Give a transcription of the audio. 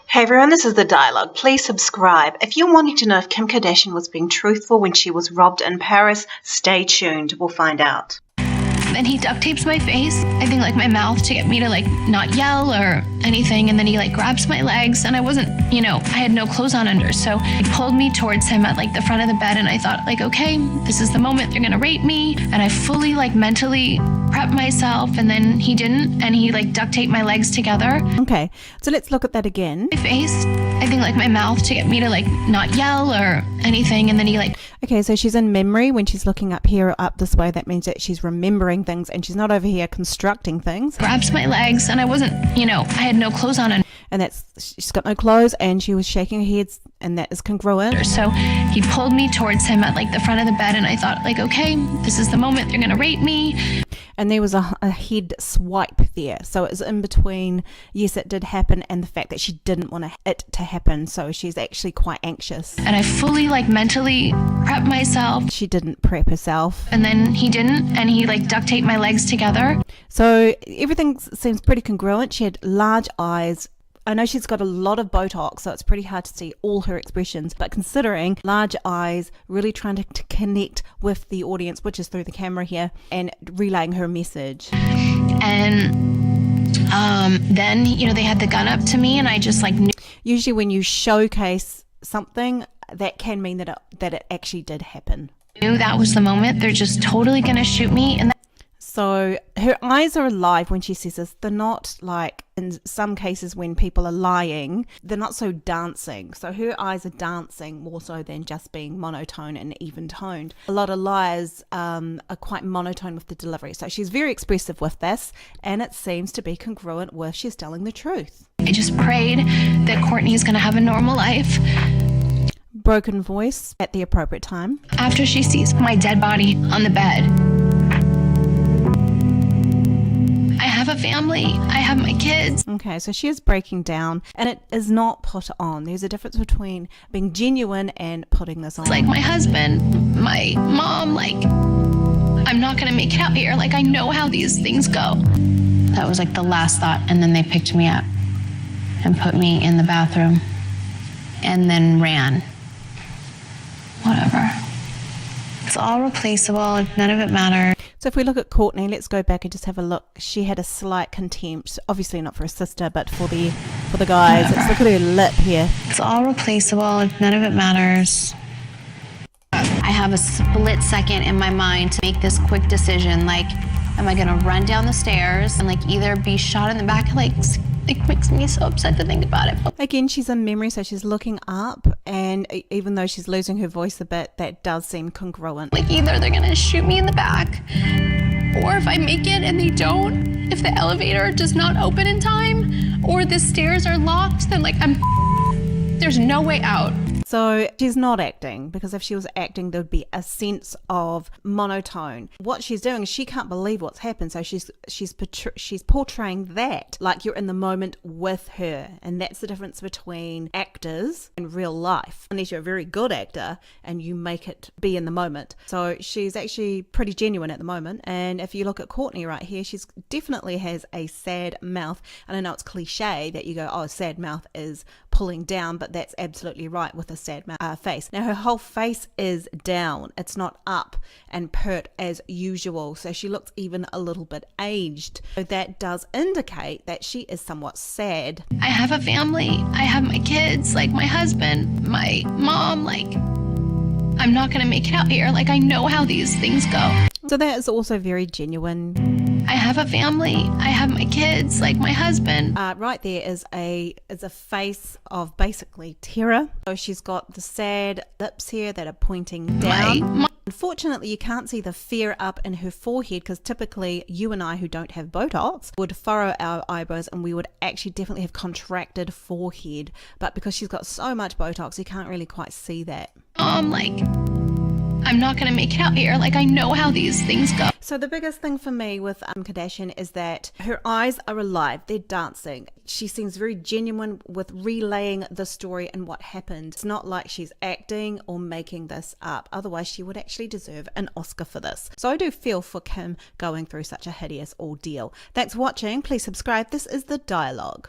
Hey everyone, this is The Dialogue. Please subscribe. If you're wanting to know if Kim Kardashian was being truthful when she was robbed in Paris, stay tuned. We'll find out. And he duct tapes my face, I think like my mouth, to get me to like not yell or anything. And then he like grabs my legs, and I wasn't, I had no clothes on under. So he pulled me towards him at like the front of the bed, and I thought like, okay, this is the moment they're gonna rape me. And I fully like mentally prepped myself, and then he didn't, and he like duct taped my legs together. Okay, so let's look at that again. My face, I think like my mouth, to get me to like not yell or anything. And then he like... Okay, so she's in memory when she's looking up here or up this way. That means that she's remembering things and she's not over here constructing things. Grabs my legs, and I wasn't, I had no clothes on. And she's got no clothes, and she was shaking her head, and that is congruent. So he pulled me towards him at like the front of the bed, and I thought like, okay, this is the moment they're gonna rape me. And there was a head swipe there. So it was in between, yes, it did happen, and the fact that she didn't want it to happen. So she's actually quite anxious. And I fully like mentally prepped myself. She didn't prep herself. And then he didn't, and he like duct taped my legs together. So everything seems pretty congruent. She had large eyes. I know she's got a lot of Botox, so it's pretty hard to see all her expressions, but considering large eyes, really trying to connect with the audience, which is through the camera here, and relaying her message. And then, they had the gun up to me, and I just like knew. Usually when you showcase something, that can mean that it actually did happen. Knew that was the moment. They're just totally going to shoot me. And so her eyes are alive when she says this. They're not like in some cases when people are lying, they're not so dancing. So her eyes are dancing more so than just being monotone and even toned. A lot of liars are quite monotone with the delivery. So she's very expressive with this, and it seems to be congruent with she's telling the truth. I just prayed that Courtney's going to have a normal life. Broken voice at the appropriate time. After she sees my dead body on the bed. I have a family. I have my kids. Okay, so she is breaking down, and it is not put on. There's a difference between being genuine and putting this on. It's like my husband, my mom, like, I'm not going to make it out here. Like, I know how these things go. That was like the last thought, and then they picked me up and put me in the bathroom and then ran. Whatever. It's all replaceable. None of it matters. So if we look at Courtney, let's go back and just have a look. She had a slight contempt, obviously not for her sister, but for the guys. Let's look at her lip here. It's all replaceable. None of it matters. I have a split second in my mind to make this quick decision. Like, am I gonna run down the stairs and like either be shot in the back? Like, it makes me so upset to think about it. Again, she's in memory, so she's looking up, and even though she's losing her voice a bit, that does seem congruent. Like, either they're gonna shoot me in the back, or if I make it and they don't, if the elevator does not open in time, or the stairs are locked, then like there's no way out. So she's not acting, because if she was acting, there would be a sense of monotone. What she's doing is she can't believe what's happened, so she's portraying that like you're in the moment with her, and that's the difference between actors and real life. Unless you're a very good actor and you make it be in the moment. So she's actually pretty genuine at the moment. And if you look at Courtney right here, she's definitely has a sad mouth. And I know it's cliche that you go, oh, sad mouth is pulling down, but that's absolutely right with a sad face. Now her whole face is down, it's not up and pert as usual, so she looks even a little bit aged. So that does indicate that she is somewhat sad. I have a family. I have my kids, like my husband, my mom, like, I'm not gonna make it out here. Like, I know how these things go. So that is also very genuine. I have a family. I have my kids, like my husband. Right there is a face of basically terror. So she's got the sad lips here that are pointing down. Unfortunately, you can't see the fear up in her forehead, because typically you and I who don't have Botox would furrow our eyebrows, and we would actually definitely have contracted forehead. But because she's got so much Botox, you can't really quite see that. Like, I'm not going to make it out here. Like, I know how these things go. So the biggest thing for me with Kardashian is that her eyes are alive. They're dancing. She seems very genuine with relaying the story and what happened. It's not like she's acting or making this up. Otherwise, she would actually deserve an Oscar for this. So I do feel for Kim going through such a hideous ordeal. Thanks for watching. Please subscribe. This is The Dialogue.